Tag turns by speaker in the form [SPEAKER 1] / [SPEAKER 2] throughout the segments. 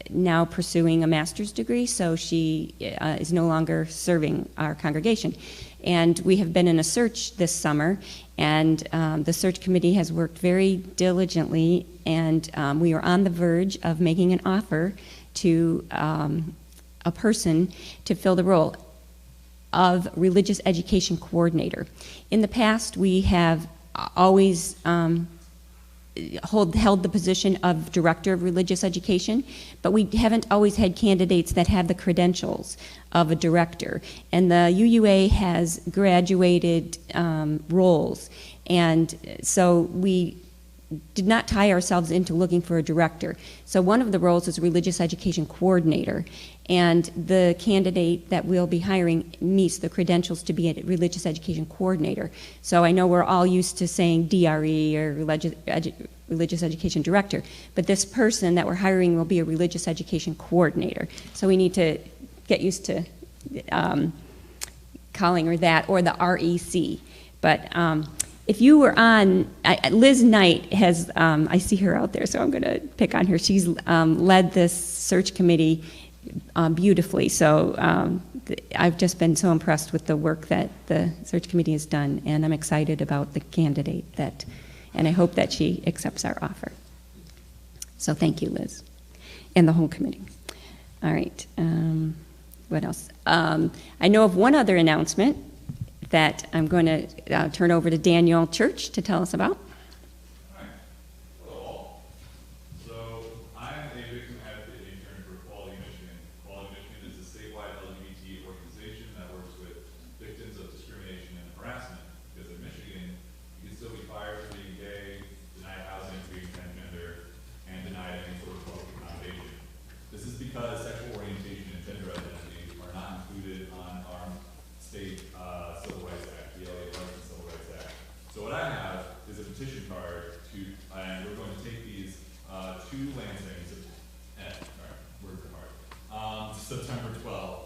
[SPEAKER 1] now pursuing a master's degree, so she is no longer serving our congregation. And we have been in a search this summer, and the search committee has worked very diligently, and we are on the verge of making an offer to a person to fill the role of religious education coordinator. In the past, we have always held the position of director of religious education, but we haven't always had candidates that have the credentials of a director. And the UUA has graduated roles, and so we did not tie ourselves into looking for a director. So one of the roles is religious education coordinator, and the candidate that we'll be hiring meets the credentials to be a religious education coordinator. So I know we're all used to saying DRE or religious education director, but this person that we're hiring will be a religious education coordinator. So we need to get used to calling her that, or the REC. But if you were on, Liz Knight has, I see her out there, so I'm going to pick on her. She's led this search committee beautifully, so I've just been so impressed with the work that the search committee has done, and I'm excited about the candidate and I hope that she accepts our offer. So thank you, Liz, and the whole committee. All right, what else? I know of one other announcement that I'm going to turn over to Daniel Church to tell us about.
[SPEAKER 2] Hi. Hello all. So I'm a victim advocate intern for Quality Michigan. Quality Michigan is a statewide LGBT organization that works with victims of discrimination and harassment. Because in Michigan, you can still be fired for being gay, denied housing for being transgender, and denied any sort of public accommodation. This is because sexual orientation and gender identity are not included on our state Civil Rights Act, the LA Elections Civil Rights Act. So what I have is a petition card and we're going to take these to Lansing, September 12th,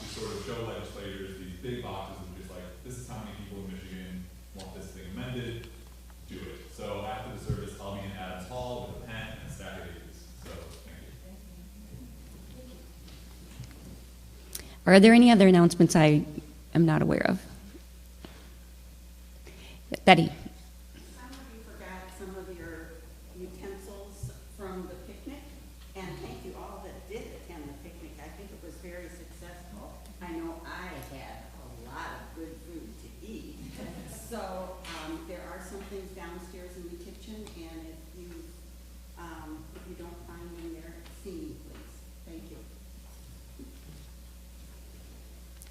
[SPEAKER 2] to sort of show legislators these big boxes of just like, this is how many people in Michigan want this thing amended, do it. So after the service, I'll be in Adams Hall with a pen and a stack of these. So thank you.
[SPEAKER 1] Are there any other announcements I am not aware of? Betty.
[SPEAKER 3] Some of you forgot some of your utensils from the picnic, and thank you all that did attend the picnic. I think it was very successful. I know I had a lot of good food to eat. So there are some things downstairs in the kitchen, and if you don't find them there, see me, please. Thank you.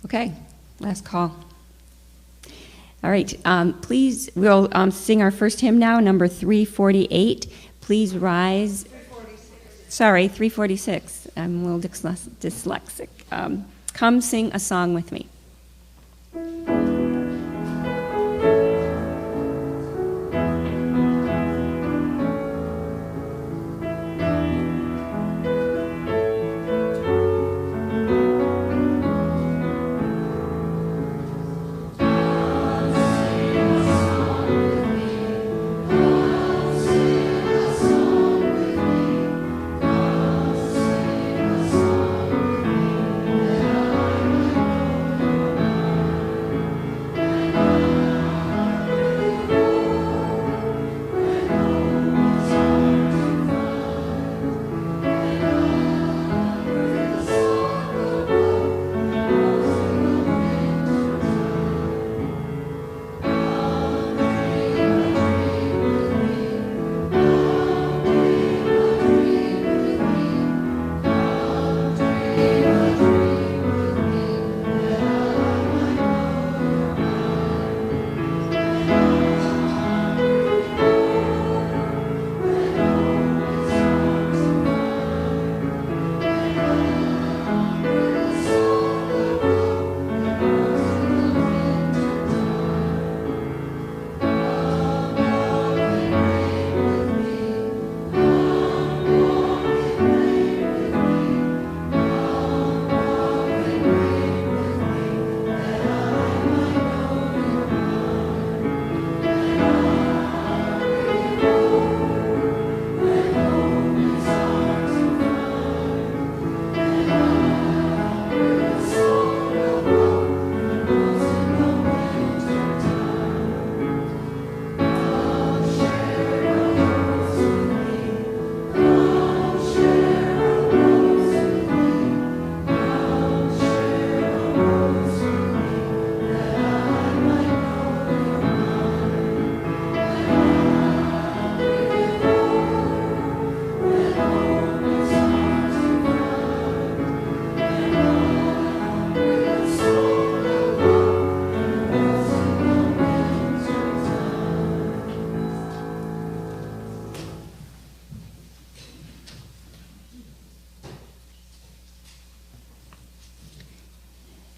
[SPEAKER 1] Okay, last call. All right, please, we'll sing our first hymn now, number 348. Please rise. 346. Sorry, 346. I'm a little dyslexic. Come sing a song with me.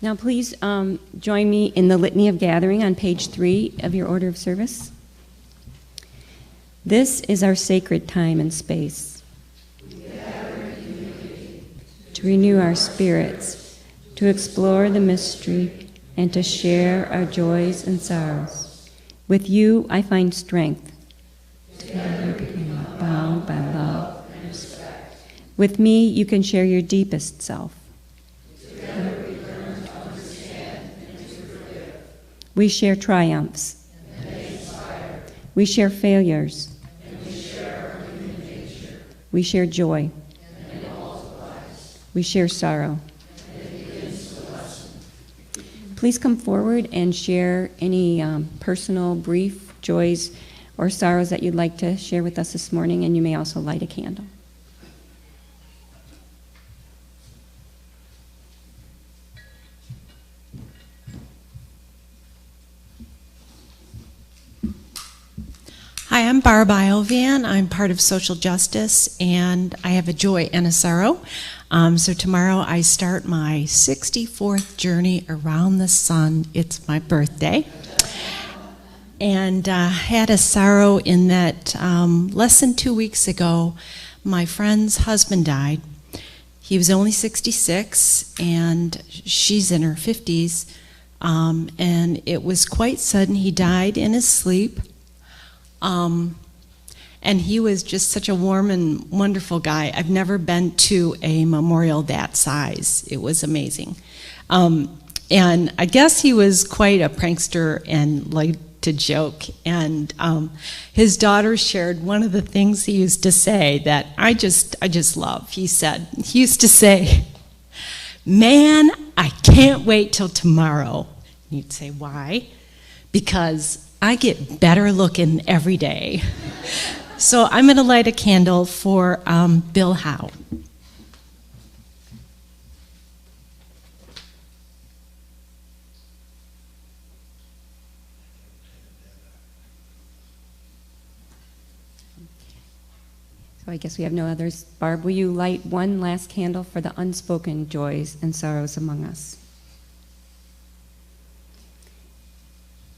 [SPEAKER 1] Now please join me in the Litany of Gathering on page 3 of your order of service. This is our sacred time and space. To renew our spirits, to explore the mystery, and to share our joys and sorrows. With you I find strength. Together become bound by love and respect. With me you can share your deepest self. Together we learn to understand and to forgive. We share triumphs. And they inspire. We share failures. And we share our human nature. We share joy. And it multiplies. We share sorrow. And it begins to lessen. Please come forward and share any personal, brief joys or sorrows that you'd like to share with us this morning, and you may also light a candle.
[SPEAKER 4] Hi, I'm Barb Iovan. I'm part of social justice, and I have a joy and a sorrow. So tomorrow I start my 64th journey around the sun. It's my birthday. And had a sorrow in that less than 2 weeks ago, my friend's husband died. He was only 66, and she's in her 50s. And it was quite sudden. He died in his sleep. And he was just such a warm and wonderful guy. I've never been to a memorial that size. It was amazing. And I guess he was quite a prankster and liked to joke. And his daughter shared one of the things he used to say that I just love. He used to say, "Man, I can't wait till tomorrow." And you'd say, "Why?" "Because I get better looking every day." So I'm going to light a candle for Bill Howe.
[SPEAKER 1] So I guess we have no others. Barb, will you light one last candle for the unspoken joys and sorrows among us?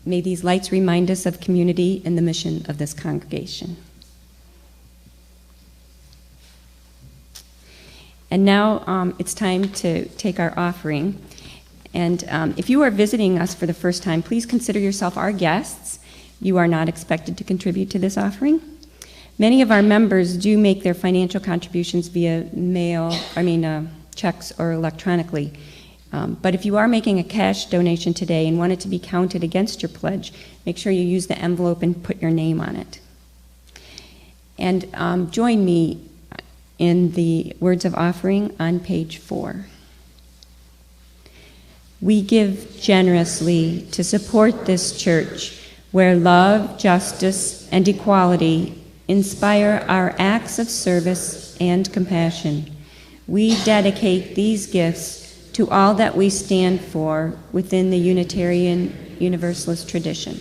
[SPEAKER 1] May these lights remind us of community and the mission of this congregation. And now it's time to take our offering. And if you are visiting us for the first time, please consider yourself our guests. You are not expected to contribute to this offering. Many of our members do make their financial contributions via checks or electronically. But if you are making a cash donation today and want it to be counted against your pledge, make sure you use the envelope and put your name on it. And join me in the words of offering on page 4. We give generously to support this church where love, justice, and equality inspire our acts of service and compassion. We dedicate these gifts to all that we stand for within the Unitarian Universalist tradition.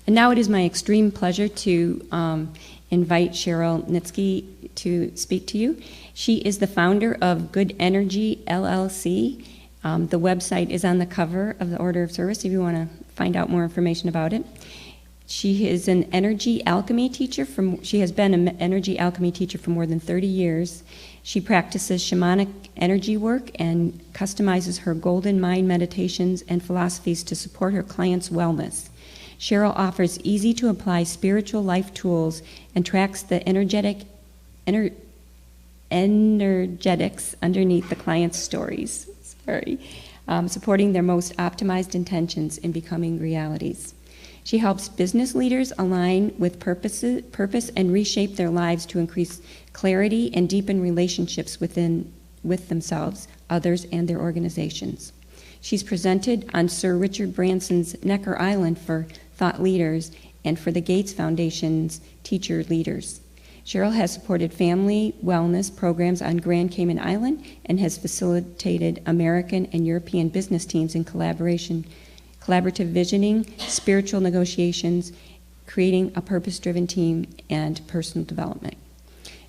[SPEAKER 1] And now it is my extreme pleasure to invite Sheryl Netzky to speak to you. She is the founder of Good Energy, LLC. The website is on the cover of the order of service if you want to find out more information about it. She is an energy alchemy teacher. She has been an energy alchemy teacher for more than 30 years. She practices shamanic energy work and customizes her golden mind meditations and philosophies to support her clients' wellness. Sheryl offers easy-to-apply spiritual life tools and tracks the energetics underneath the client's stories, supporting their most optimized intentions in becoming realities. She helps business leaders align with purpose and reshape their lives to increase clarity and deepen relationships with themselves, others, and their organizations. She's presented on Sir Richard Branson's Necker Island for thought leaders and for the Gates Foundation's teacher leaders. Sheryl has supported family wellness programs on Grand Cayman Island and has facilitated American and European business teams in collaborative visioning, spiritual negotiations, creating a purpose-driven team, and personal development.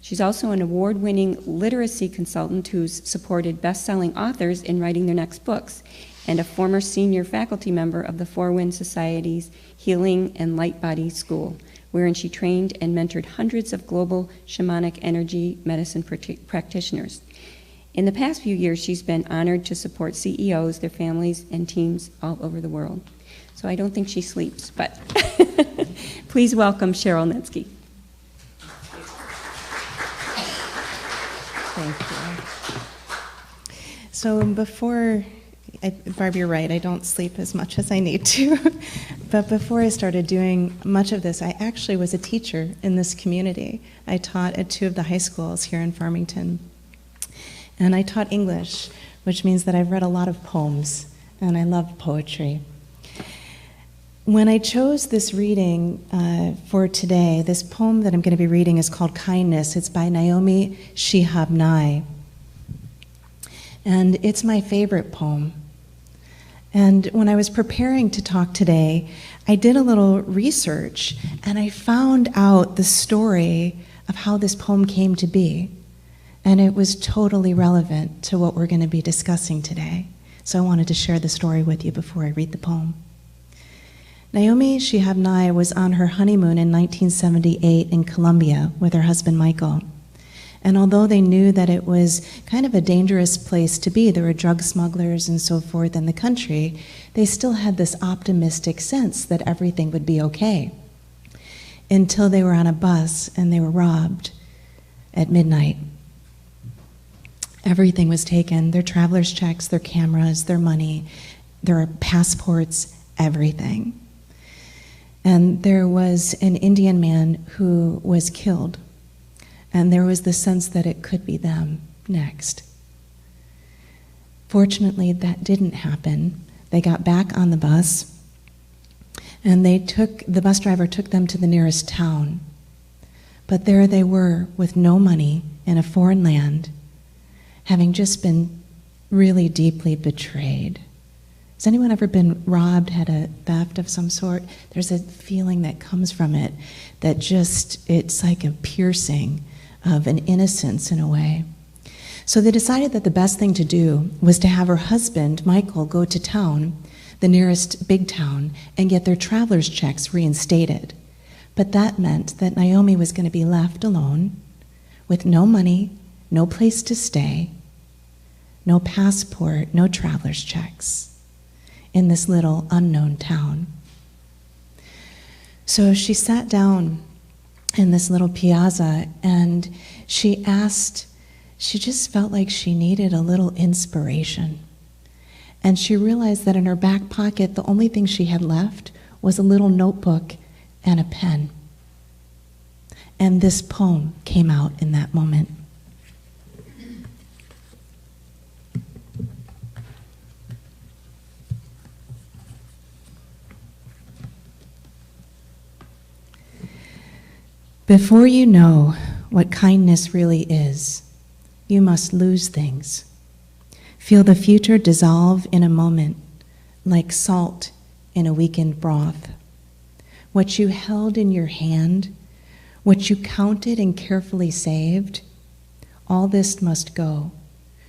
[SPEAKER 1] She's also an award-winning literacy consultant who's supported best-selling authors in writing their next books, and a former senior faculty member of the Four Winds Society's Healing and Light Body School, wherein she trained and mentored hundreds of global shamanic energy medicine practitioners. In the past few years, she's been honored to support CEOs, their families, and teams all over the world. So I don't think she sleeps, but please welcome Sheryl Netsky.
[SPEAKER 5] Thank you. So Barb, you're right, I don't sleep as much as I need to. But before I started doing much of this, I actually was a teacher in this community. I taught at 2 of the high schools here in Farmington. And I taught English, which means that I've read a lot of poems, and I love poetry. When I chose this reading for today, this poem that I'm going to be reading is called Kindness. It's by Naomi Shihab. And it's my favorite poem. And when I was preparing to talk today, I did a little research, and I found out the story of how this poem came to be. And it was totally relevant to what we're going to be discussing today. So I wanted to share the story with you before I read the poem. Naomi Shihab was on her honeymoon in 1978 in Colombia with her husband Michael. And although they knew that it was kind of a dangerous place to be, there were drug smugglers and so forth in the country, they still had this optimistic sense that everything would be okay. Until they were on a bus and they were robbed at midnight. Everything was taken, their traveler's checks, their cameras, their money, their passports, everything. And there was an Indian man who was killed. And there was the sense that it could be them next. Fortunately, that didn't happen. They got back on the bus, and the bus driver took them to the nearest town. But there they were with no money in a foreign land, having just been really deeply betrayed. Has anyone ever been robbed, had a theft of some sort? There's a feeling that comes from it that it's like a piercing of an innocence in a way. So they decided that the best thing to do was to have her husband, Michael, go to town, the nearest big town, and get their traveler's checks reinstated. But that meant that Naomi was going to be left alone with no money, no place to stay, no passport, no traveler's checks in this little unknown town. So she sat down in this little piazza, and she just felt like she needed a little inspiration. And she realized that in her back pocket, the only thing she had left was a little notebook and a pen. And this poem came out in that moment. Before you know what kindness really is, you must lose things. Feel the future dissolve in a moment, like salt in a weakened broth. What you held in your hand, what you counted and carefully saved, all this must go,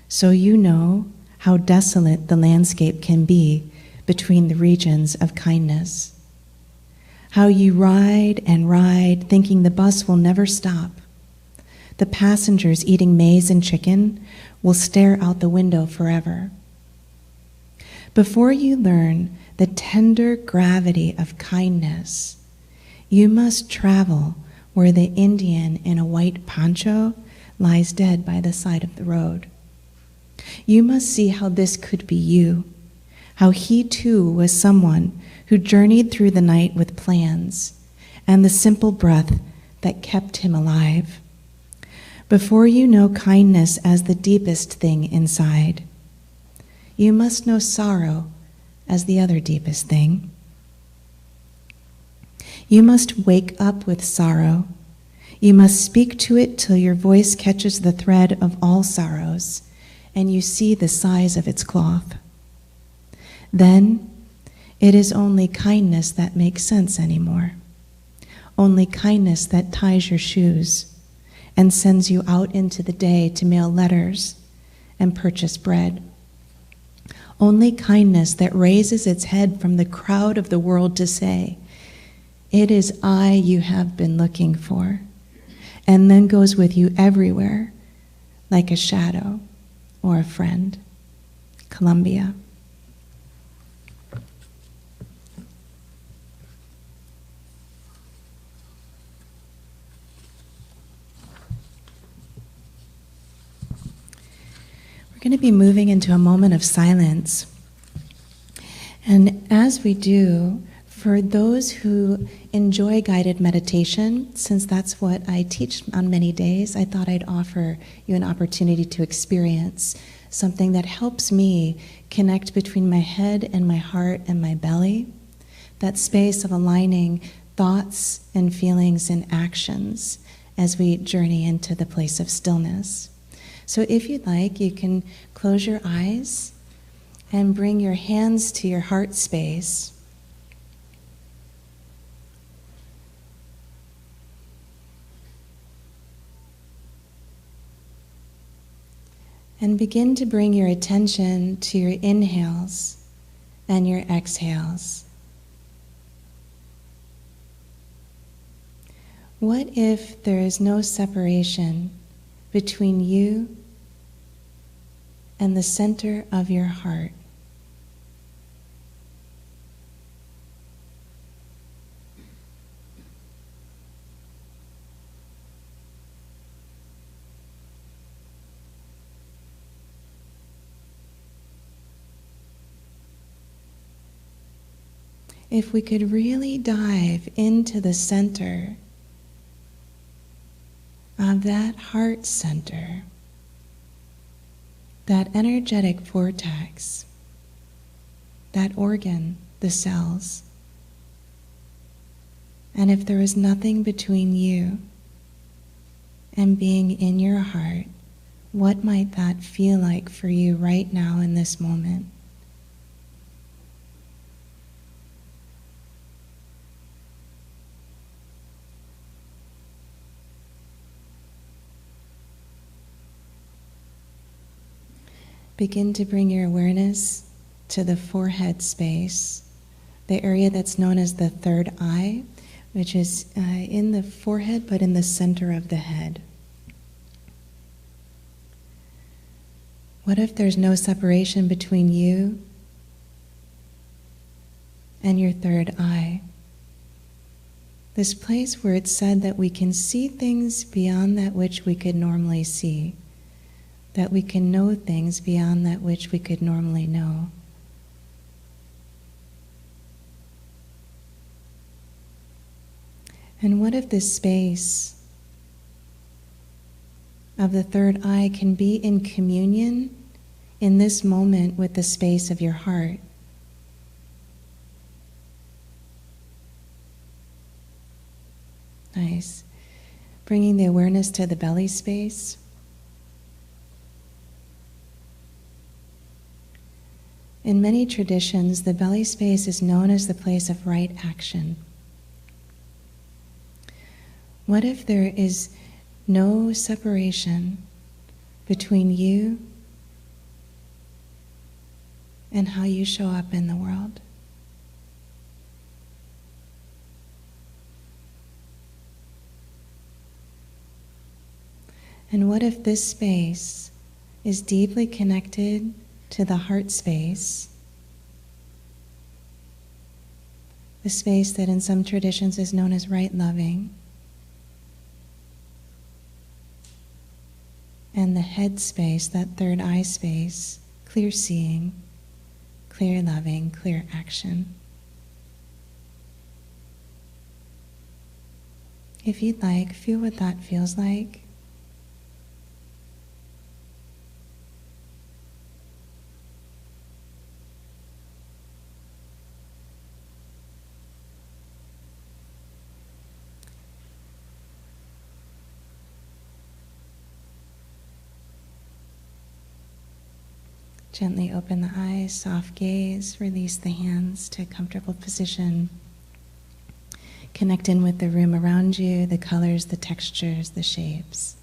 [SPEAKER 5] so you know how desolate the landscape can be between the regions of kindness. How you ride and ride, thinking the bus will never stop. The passengers eating maize and chicken will stare out the window forever. Before you learn the tender gravity of kindness, you must travel where the Indian in a white poncho lies dead by the side of the road. You must see how this could be you, how he too was someone who journeyed through the night with plans and the simple breath that kept him alive. Before you know kindness as the deepest thing inside, you must know sorrow as the other deepest thing. You must wake up with sorrow. You must speak to it till your voice catches the thread of all sorrows and you see the size of its cloth. Then it is only kindness that makes sense anymore. Only kindness that ties your shoes and sends you out into the day to mail letters and purchase bread. Only kindness that raises its head from the crowd of the world to say, "It is I you have been looking for," and then goes with you everywhere like a shadow or a friend. Columbia. We're going to be moving into a moment of silence. And as we do, for those who enjoy guided meditation, since that's what I teach on many days, I thought I'd offer you an opportunity to experience something that helps me connect between my head and my heart and my belly, that space of aligning thoughts and feelings and actions as we journey into the place of stillness. So if you'd like, you can close your eyes and bring your hands to your heart space. And begin to bring your attention to your inhales and your exhales. What if there is no separation between you and the center of your heart? If we could really dive into the center of that heart center, that energetic vortex, that organ, the cells, and if there is nothing between you and being in your heart, what might that feel like for you right now in this moment? Begin to bring your awareness to the forehead space, the area that's known as the third eye, which is in the forehead but in the center of the head. What if there's no separation between you and your third eye? This place where it's said that we can see things beyond that which we could normally see, that we can know things beyond that which we could normally know. And what if this space of the third eye can be in communion in this moment with the space of your heart? Nice. Bringing the awareness to the belly space. In many traditions, the belly space is known as the place of right action. What if there is no separation between you and how you show up in the world? And what if this space is deeply connected to the heart space the space that in some traditions is known as right loving, and the head space, that third eye space, clear seeing, clear loving, clear action. If you'd like, feel what that feels like. Gently open the eyes, soft gaze, release the hands to a comfortable position. Connect in with the room around you, the colors, the textures, the shapes.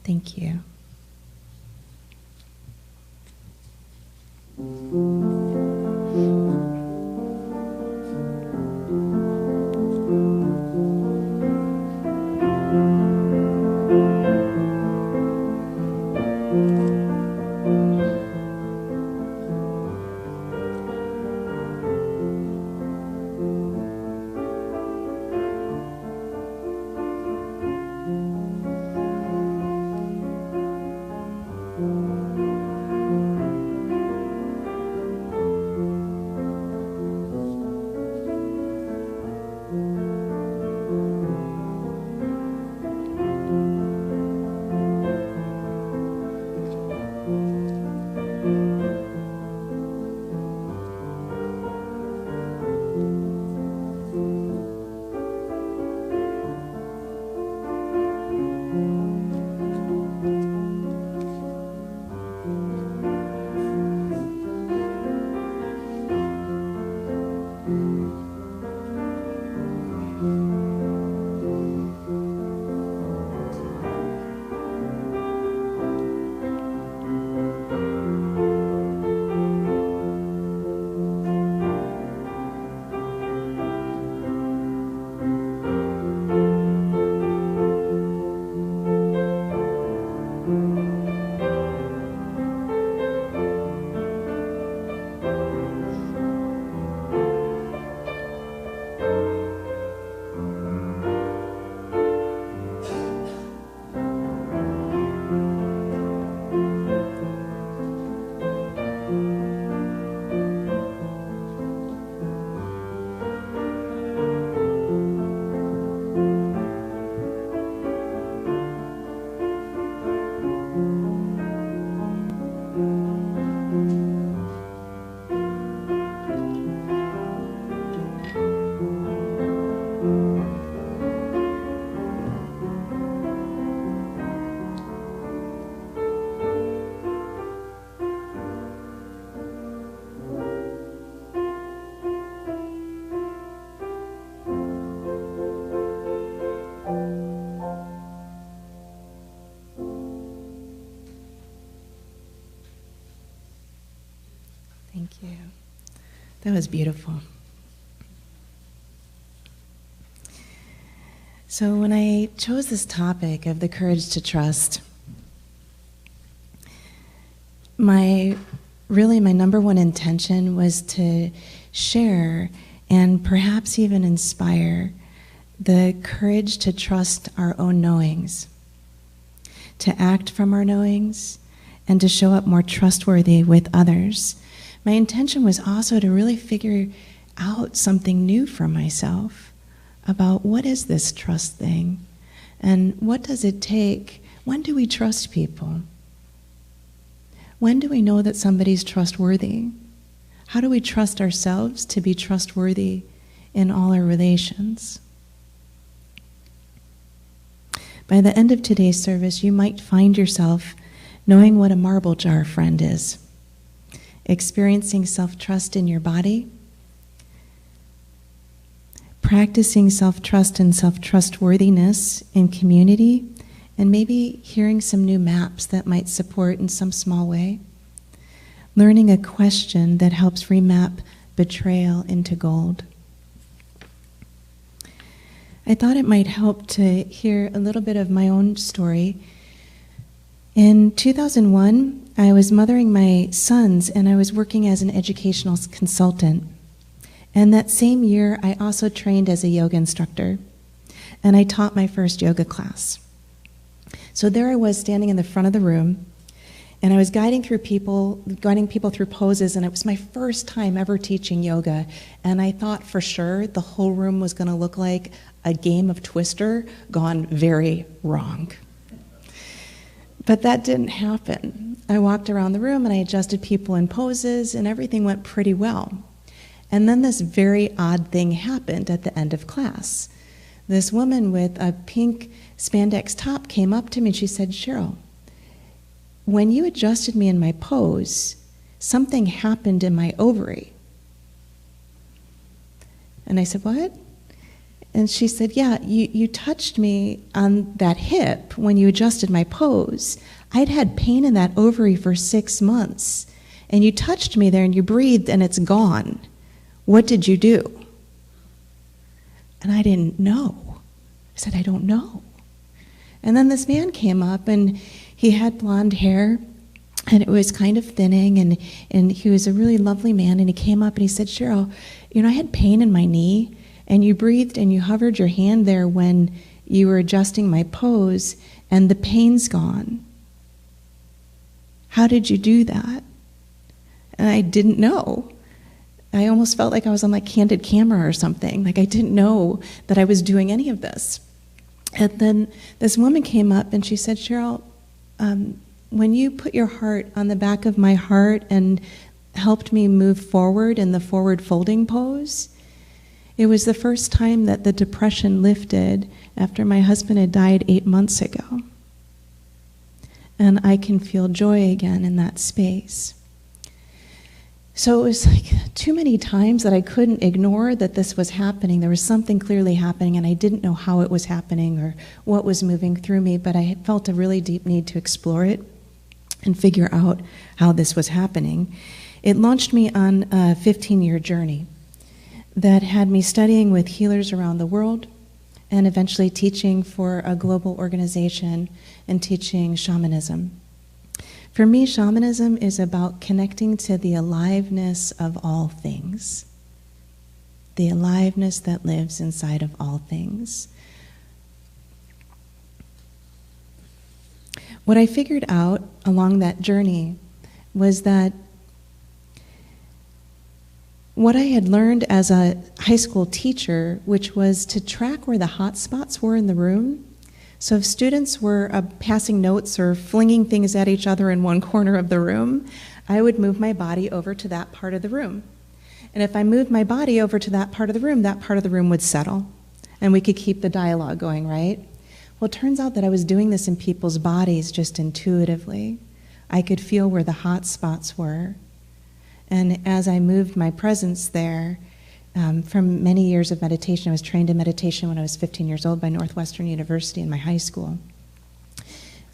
[SPEAKER 5] Thank you. Thank you. That was beautiful. So when I chose this topic of the courage to trust, my number one intention was to share and perhaps even inspire the courage to trust our own knowings, to act from our knowings, and to show up more trustworthy with others. My intention was also to really figure out something new for myself about what is this trust thing and what does it take? When do we trust people? When do we know that somebody's trustworthy? How do we trust ourselves to be trustworthy in all our relations? By the end of today's service, you might find yourself knowing what a marble jar friend is, experiencing self-trust in your body, practicing self-trust and self-trustworthiness in community, and maybe hearing some new maps that might support in some small way, learning a question that helps remap betrayal into gold. I thought it might help to hear a little bit of my own story. In 2001, I was mothering my sons and I was working as an educational consultant. And that same year, I also trained as a yoga instructor, and I taught my first yoga class. So there I was standing in the front of the room, and I was guiding people through poses, and it was my first time ever teaching yoga. And I thought for sure the whole room was going to look like a game of Twister gone very wrong. But that didn't happen. I walked around the room and I adjusted people in poses, and everything went pretty well. And then this very odd thing happened at the end of class. This woman with a pink spandex top came up to me and she said, "Sheryl, when you adjusted me in my pose, something happened in my ovary." And I said, "What?" And she said, "Yeah, you touched me on that hip when you adjusted my pose. I'd had pain in that ovary for 6 months, and you touched me there and you breathed and it's gone. What did you do?" And I didn't know. I said, "I don't know." And then this man came up, and he had blonde hair, and it was kind of thinning, and he was a really lovely man, and he came up and he said, "Sheryl, I had pain in my knee, and you breathed and you hovered your hand there when you were adjusting my pose, and the pain's gone. How did you do that?" And I didn't know. I almost felt like I was on like candid camera or something. Like I didn't know that I was doing any of this. And then this woman came up and she said, "Sheryl, when you put your heart on the back of my heart and helped me move forward in the forward folding pose, it was the first time that the depression lifted after my husband had died 8 months ago. And I can feel joy again in that space." So it was like too many times that I couldn't ignore that this was happening. There was something clearly happening, and I didn't know how it was happening or what was moving through me, but I felt a really deep need to explore it and figure out how this was happening. It launched me on a 15-year journey that had me studying with healers around the world and eventually teaching for a global organization and teaching shamanism. For me, shamanism is about connecting to the aliveness of all things, the aliveness that lives inside of all things. What I figured out along that journey was that what I had learned as a high school teacher, which was to track where the hot spots were in the room. So if students were passing notes or flinging things at each other in one corner of the room, I would move my body over to that part of the room. And if I moved my body over to that part of the room would settle, and we could keep the dialogue going, right? Well, it turns out that I was doing this in people's bodies just intuitively. I could feel where the hot spots were. And as I moved my presence there, from many years of meditation, I was trained in meditation when I was 15 years old by Northwestern University in my high school.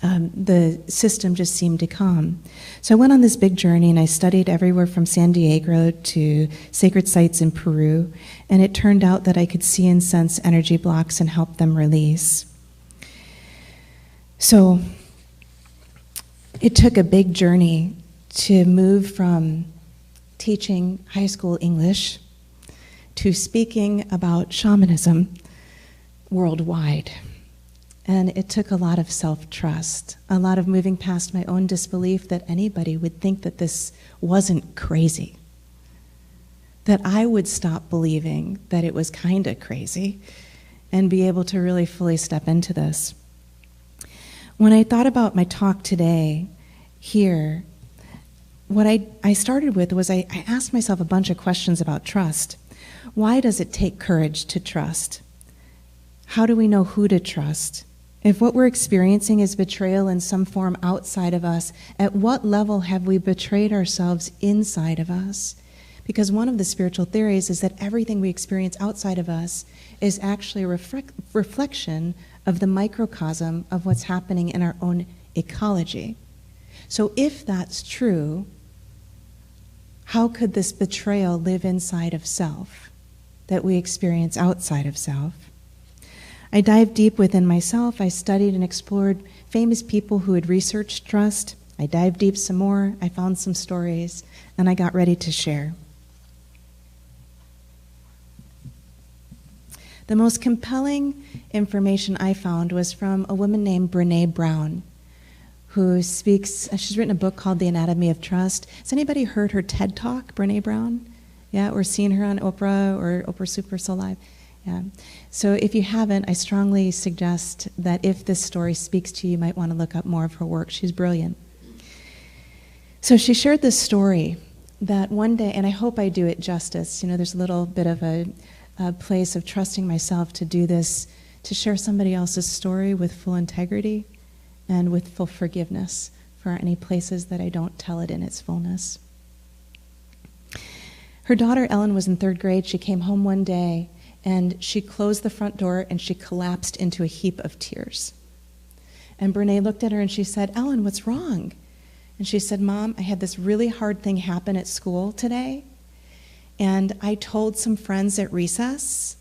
[SPEAKER 5] The system just seemed to calm. So I went on this big journey, and I studied everywhere from San Diego to sacred sites in Peru, and it turned out that I could see and sense energy blocks and help them release. So it took a big journey to move from teaching high school English to speaking about shamanism worldwide. And it took a lot of self-trust, a lot of moving past my own disbelief that anybody would think that this wasn't crazy, that I would stop believing that it was kind of crazy and be able to really fully step into this. When I thought about my talk today here, what I started with was I asked myself a bunch of questions about trust. Why does it take courage to trust? How do we know who to trust? If what we're experiencing is betrayal in some form outside of us, at what level have we betrayed ourselves inside of us? Because one of the spiritual theories is that everything we experience outside of us is actually a reflection of the microcosm of what's happening in our own ecology. So if that's true, how could this betrayal live inside of self that we experience outside of self? I dived deep within myself. I studied and explored famous people who had researched trust. I dived deep some more. I found some stories, and I got ready to share. The most compelling information I found was from a woman named Brene Brown, who speaks, she's written a book called The Anatomy of Trust. Has anybody heard her TED Talk, Brene Brown? Yeah, or seen her on Oprah or Oprah Super Soul Live? Yeah. So if you haven't, I strongly suggest that if this story speaks to you, you might want to look up more of her work. She's brilliant. So she shared this story that one day, and I hope I do it justice, there's a little bit of a place of trusting myself to do this, to share somebody else's story with full integrity and with full forgiveness for any places that I don't tell it in its fullness. Her daughter Ellen was in 3rd grade. She came home one day and she closed the front door and she collapsed into a heap of tears. And Brene looked at her and she said, "Ellen, what's wrong?" And she said, "Mom, I had this really hard thing happen at school today, and I told some friends at recess,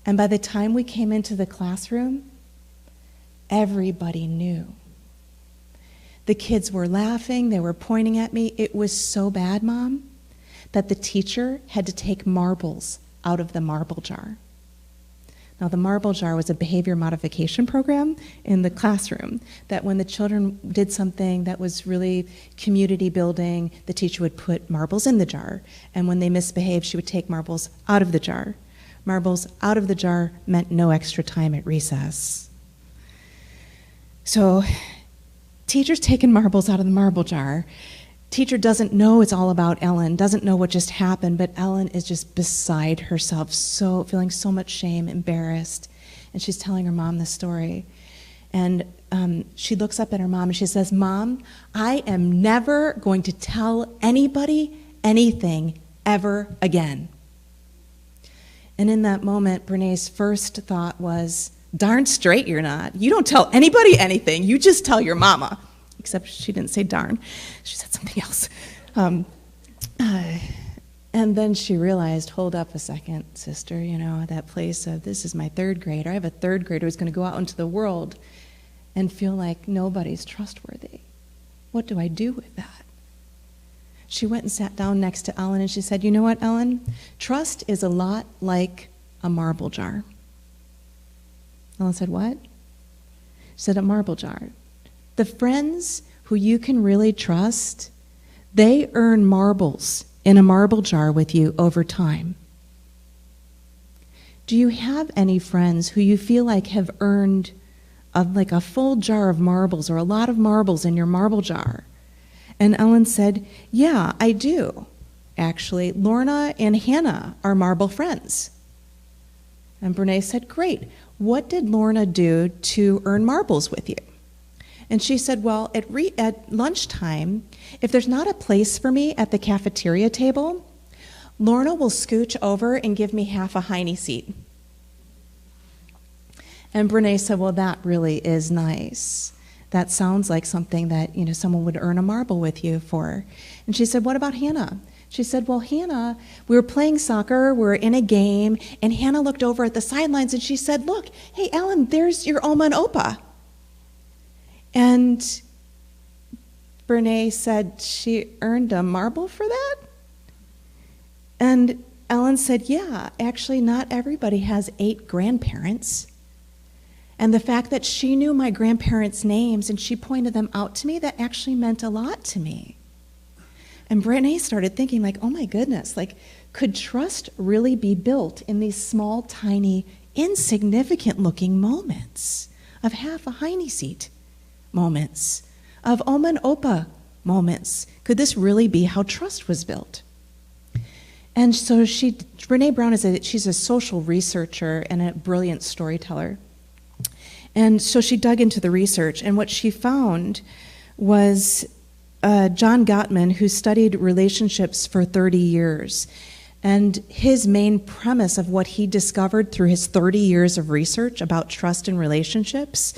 [SPEAKER 5] and by the time we came into the classroom, everybody knew. The kids were laughing, they were pointing at me. It was so bad, Mom, that the teacher had to take marbles out of the marble jar." Now, the marble jar was a behavior modification program in the classroom that when the children did something that was really community building, the teacher would put marbles in the jar. And when they misbehaved, she would take marbles out of the jar. Marbles out of the jar meant no extra time at recess. So, teacher's taking marbles out of the marble jar. Teacher doesn't know it's all about Ellen, doesn't know what just happened, but Ellen is just beside herself, feeling so much shame, embarrassed, and she's telling her mom the story. And she looks up at her mom and she says, "Mom, I am never going to tell anybody anything ever again." And in that moment, Brene's first thought was, "Darn straight you're not. You don't tell anybody anything. You just tell your mama." Except she didn't say darn. She said something else. And then she realized, hold up a second, sister, that place of this is my 3rd grader. I have a 3rd grader who's going to go out into the world and feel like nobody's trustworthy. What do I do with that? She went and sat down next to Ellen and she said, "You know what, Ellen? Trust is a lot like a marble jar." Ellen said, "What?" She said, "A marble jar. The friends who you can really trust, they earn marbles in a marble jar with you over time. Do you have any friends who you feel like have earned like a full jar of marbles or a lot of marbles in your marble jar?" And Ellen said, "Yeah, I do. Actually, Lorna and Hannah are marble friends." And Brene said, "Great. What did Lorna do to earn marbles with you?" And she said, "Well, at lunchtime, if there's not a place for me at the cafeteria table, Lorna will scooch over and give me half a hiney seat." And Brene said, "Well, that really is nice. That sounds like something that, someone would earn a marble with you for." And she said, "What about Hannah?" She said, "Well, Hannah, we were playing soccer, we were in a game, and Hannah looked over at the sidelines and she said, 'Look, hey, Ellen, there's your Oma and Opa.'" And Brene said, "She earned a marble for that?" And Ellen said, "Yeah, actually not everybody has 8 grandparents. And the fact that she knew my grandparents' names and she pointed them out to me, that actually meant a lot to me." And Brene started thinking oh my goodness, could trust really be built in these small, tiny, insignificant looking moments of half a hiney seat? Moments, of Oma and Opa moments. Could this really be how trust was built? And so Brene Brown she's a social researcher and a brilliant storyteller. And so she dug into the research, and what she found was John Gottman, who studied relationships for 30 years. And his main premise of what he discovered through his 30 years of research about trust and relationships,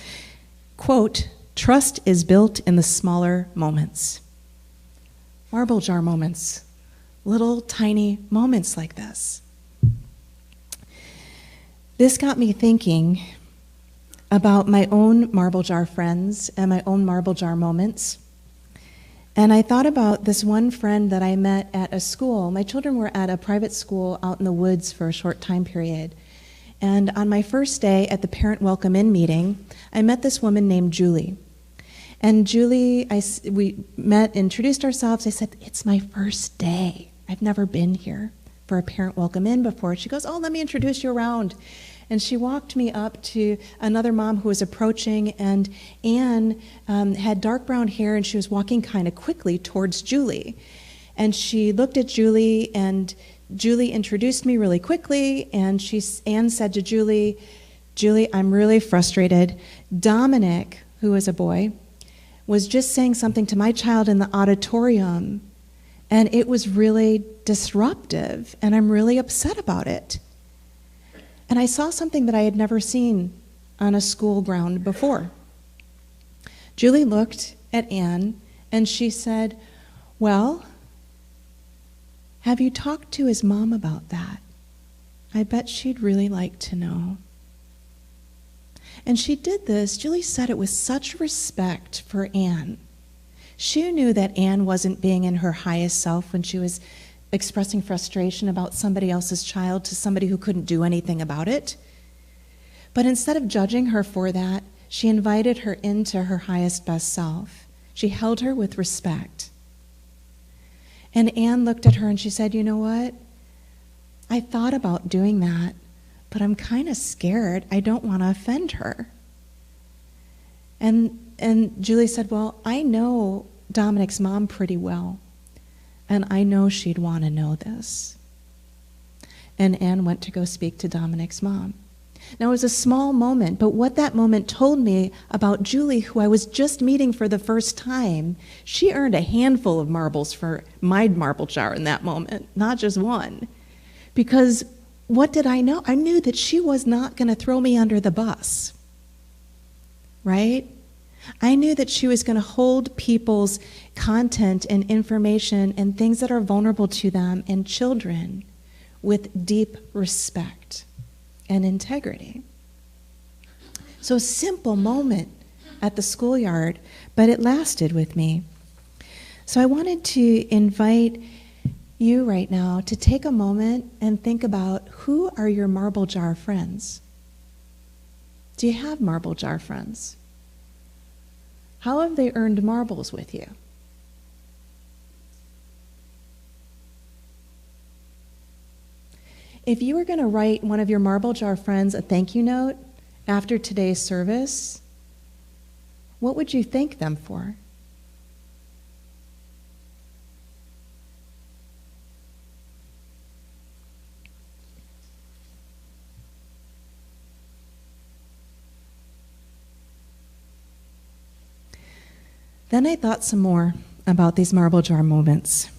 [SPEAKER 5] quote, "Trust is built in the smaller moments." Marble jar moments, little tiny moments like this. This got me thinking about my own marble jar friends and my own marble jar moments. And I thought about this one friend that I met at a school. My children were at a private school out in the woods for a short time period. And on my first day at the Parent Welcome In meeting, I met this woman named Julie. And Julie, we met, introduced ourselves. I said, it's my first day. I've never been here for a Parent Welcome In before. She goes, oh, let me introduce you around. And she walked me up to another mom who was approaching, and Anne had dark brown hair, and she was walking kind of quickly towards Julie. And she looked at Julie, and Julie introduced me really quickly, and Anne said to Julie, Julie, I'm really frustrated. Dominic, who is a boy, was just saying something to my child in the auditorium, and it was really disruptive, and I'm really upset about it. And I saw something that I had never seen on a school ground before. Julie looked at Anne, and she said, well, have you talked to his mom about that? I bet she'd really like to know. And she did this, Julie said it with such respect for Anne. She knew that Anne wasn't being in her highest self when she was expressing frustration about somebody else's child to somebody who couldn't do anything about it. But instead of judging her for that, she invited her into her highest, best self. She held her with respect. And Anne looked at her and she said, you know what? I thought about doing that, but I'm kind of scared. I don't want to offend her. And Julie said, well, I know Dominic's mom pretty well, and I know she'd want to know this. And Anne went to go speak to Dominic's mom. Now, it was a small moment, but what that moment told me about Julie, who I was just meeting for the first time, she earned a handful of marbles for my marble jar in that moment, not just one. Because what did I know? I knew that she was not going to throw me under the bus, right? I knew that she was going to hold people's content and information and things that are vulnerable to them and children with deep respect and integrity. So simple moment at the schoolyard, but it lasted with me. So I wanted to invite you right now to take a moment and think about, who are your marble jar friends? Do you have marble jar friends? How have they earned marbles with you? If you were going to write one of your marble jar friends a thank you note after today's service, what would you thank them for? Then I thought some more about these marble jar moments.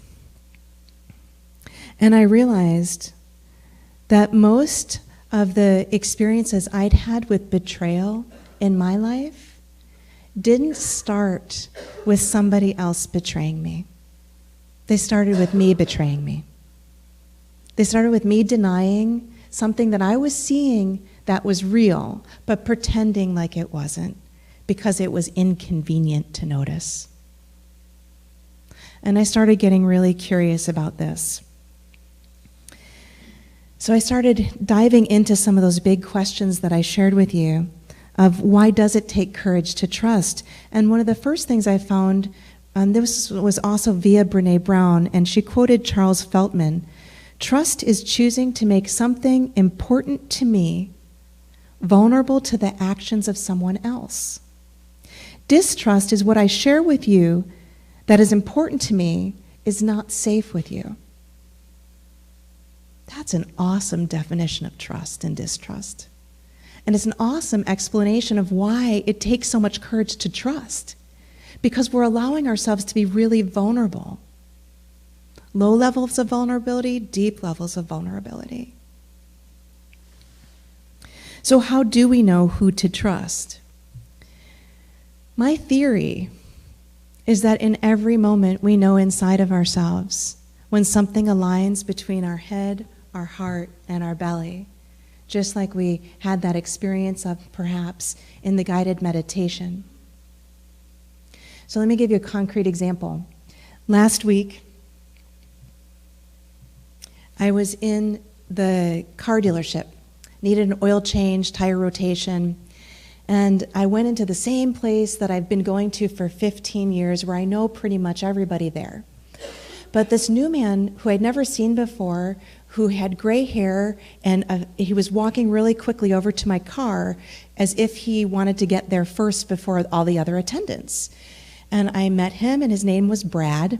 [SPEAKER 5] And I realized that most of the experiences I'd had with betrayal in my life didn't start with somebody else betraying me. They started with me betraying me. They started with me denying something that I was seeing that was real, but pretending like it wasn't, because it was inconvenient to notice. And I started getting really curious about this. So I started diving into some of those big questions that I shared with you of why does it take courage to trust? And one of the first things I found, this was also via Brene Brown, and she quoted Charles Feltman, trust is choosing to make something important to me vulnerable to the actions of someone else. Distrust is what I share with you that is important to me is not safe with you. That's an awesome definition of trust and distrust. And it's an awesome explanation of why it takes so much courage to trust. Because we're allowing ourselves to be really vulnerable. Low levels of vulnerability, deep levels of vulnerability. So how do we know who to trust? My theory is that in every moment we know inside of ourselves when something aligns between our head, our heart, and our belly, just like we had that experience of perhaps in the guided meditation. So let me give you a concrete example. Last week, I was in the car dealership needed an oil change, tire rotation. And I went into the same place that I've been going to for 15 years where I know pretty much everybody there. But this new man who I'd never seen before, who had gray hair, and he was walking really quickly over to my car as if he wanted to get there first before all the other attendants. And I met him, and his name was Brad.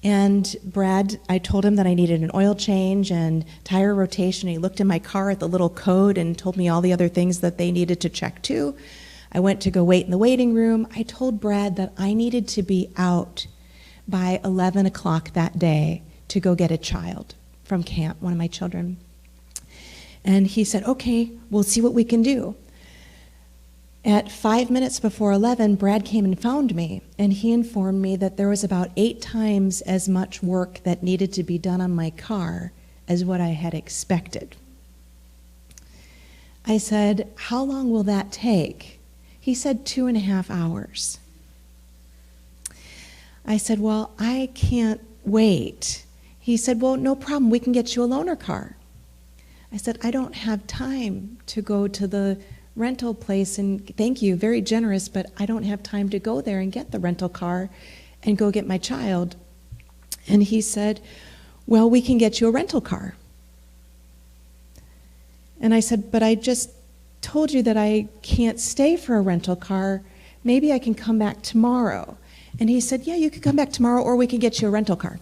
[SPEAKER 5] And Brad, I told him that I needed an oil change and tire rotation. He looked in my car at the little code and told me all the other things that they needed to check too. I went to go wait in the waiting room. I told Brad that I needed to be out by 11 o'clock that day to go get a child from camp, one of my children. And he said, okay, we'll see what we can do. At 5 minutes before 11, Brad came and found me, and he informed me that there was about 8 times as much work that needed to be done on my car as what I had expected. I said, how long will that take? He said 2.5 hours. I said, well, I can't wait. He said, well, no problem, we can get you a loaner car. I said, I don't have time to go to the rental place, and thank you, very generous, but I don't have time to go there and get the rental car and go get my child. And he said, well, we can get you a rental car. And I said, but I just told you that I can't stay for a rental car. Maybe I can come back tomorrow. And he said, yeah, you could come back tomorrow, or we can get you a rental car.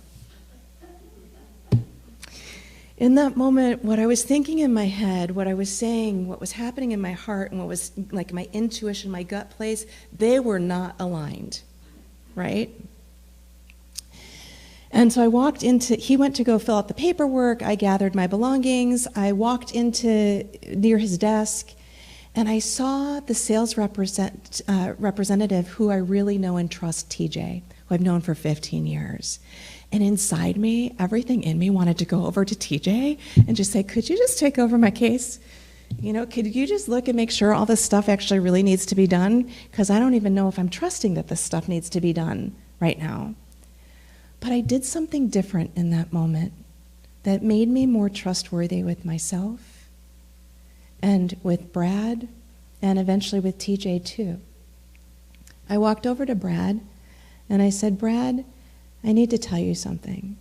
[SPEAKER 5] In that moment, what I was thinking in my head, what I was saying, what was happening in my heart, and what was like my intuition, my gut place, they were not aligned, right? And so I walked into, he went to go fill out the paperwork, I gathered my belongings, I walked into near his desk, and I saw the sales representative who I really know and trust, TJ, who I've known for 15 years. And inside me, everything in me wanted to go over to TJ and just say, could you just take over my case? You know, could you just look and make sure all this stuff actually really needs to be done? Because I don't even know if I'm trusting that this stuff needs to be done right now. But I did something different in that moment that made me more trustworthy with myself and with Brad and eventually with TJ too. I walked over to Brad and I said, Brad, I need to tell you something.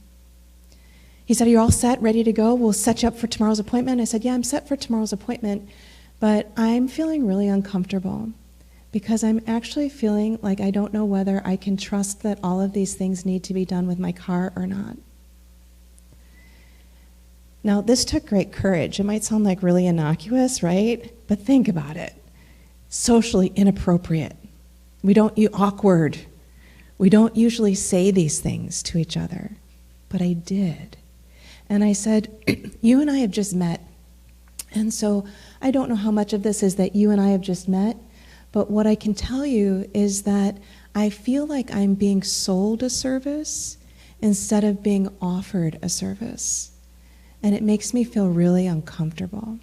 [SPEAKER 5] He said, are you all set, ready to go? We'll set you up for tomorrow's appointment. I said, yeah, I'm set for tomorrow's appointment, but I'm feeling really uncomfortable because I'm actually feeling like I don't know whether I can trust that all of these things need to be done with my car or not. Now, this took great courage. It might sound like really innocuous, right? But think about it. Socially inappropriate. Awkward. We don't usually say these things to each other, but I did. And I said, you and I have just met. And so I don't know how much of this is that you and I have just met, but what I can tell you is that I feel like I'm being sold a service instead of being offered a service. And it makes me feel really uncomfortable.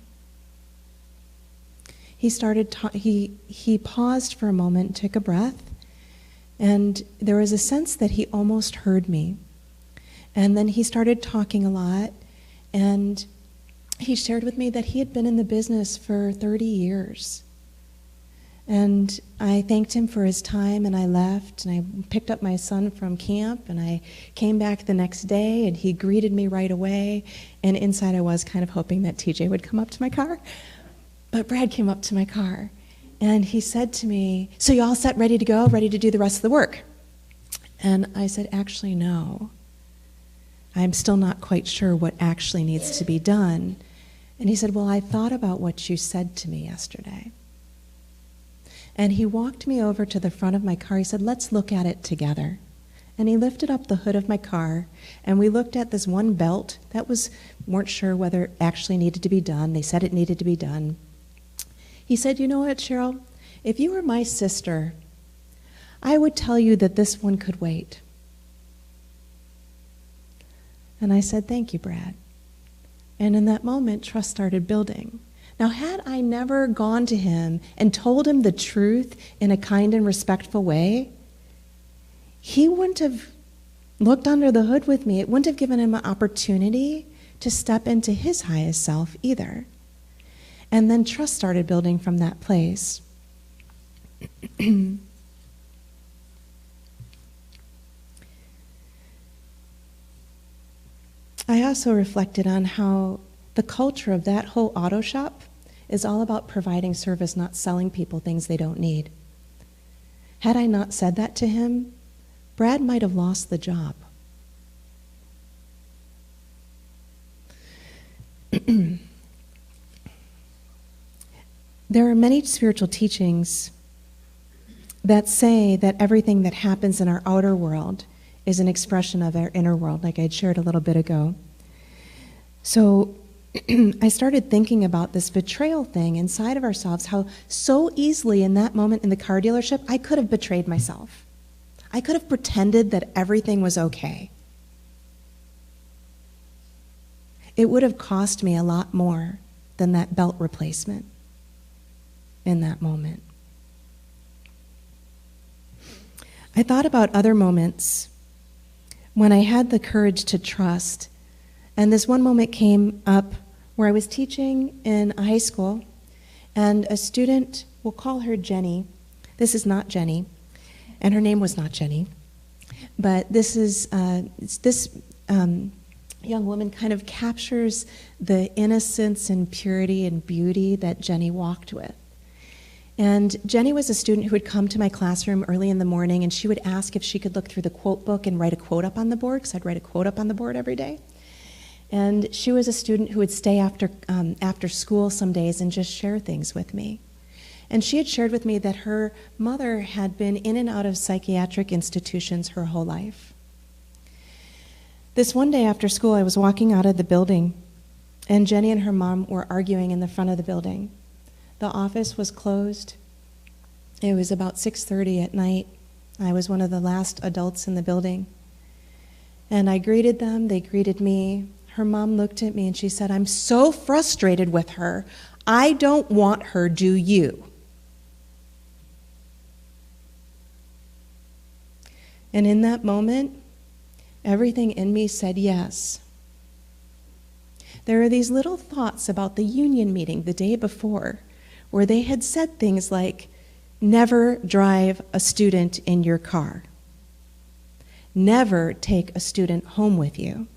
[SPEAKER 5] He paused for a moment, took a breath, and there was a sense that he almost heard me. And then he started talking a lot, and he shared with me that he had been in the business for 30 years. And I thanked him for his time, and I left, and I picked up my son from camp, and I came back the next day, and he greeted me right away. And inside I was kind of hoping that TJ would come up to my car. But Brad came up to my car, and he said to me, so you all set, ready to go, ready to do the rest of the work? And I said, actually, no. I'm still not quite sure what actually needs to be done. And he said, well, I thought about what you said to me yesterday. And he walked me over to the front of my car. He said, let's look at it together. And he lifted up the hood of my car, and we looked at this one belt that weren't sure whether it actually needed to be done. They said it needed to be done. He said, you know what, Sheryl? If you were my sister, I would tell you that this one could wait. And I said, thank you, Brad. And in that moment, trust started building. Now, had I never gone to him and told him the truth in a kind and respectful way, he wouldn't have looked under the hood with me. It wouldn't have given him an opportunity to step into his highest self either. And then trust started building from that place. I also reflected on how the culture of that whole auto shop is all about providing service, not selling people things they don't need. Had I not said that to him, Brad might have lost the job. There are many spiritual teachings that say that everything that happens in our outer world is an expression of our inner world, like I had shared a little bit ago. So I started thinking about this betrayal thing inside of ourselves, how so easily in that moment in the car dealership, I could have betrayed myself. I could have pretended that everything was okay. It would have cost me a lot more than that belt replacement in that moment. I thought about other moments when I had the courage to trust, and this one moment came up where I was teaching in a high school, and a student, we'll call her Jenny. This is not Jenny, and her name was not Jenny, but this is young woman kind of captures the innocence and purity and beauty that Jenny walked with. And Jenny was a student who would come to my classroom early in the morning, and she would ask if she could look through the quote book and write a quote up on the board, because I'd write a quote up on the board every day. And she was a student who would stay after school some days and just share things with me. And she had shared with me that her mother had been in and out of psychiatric institutions her whole life. This one day after school, I was walking out of the building, and Jenny and her mom were arguing in the front of the building. The office was closed. It was about 6:30 at night. I was one of the last adults in the building. And I greeted them, they greeted me. Her mom looked at me and she said, "I'm so frustrated with her. I don't want her, do you?" And in that moment, everything in me said yes. There are these little thoughts about the union meeting the day before, where they had said things like, never drive a student in your car. Never take a student home with you.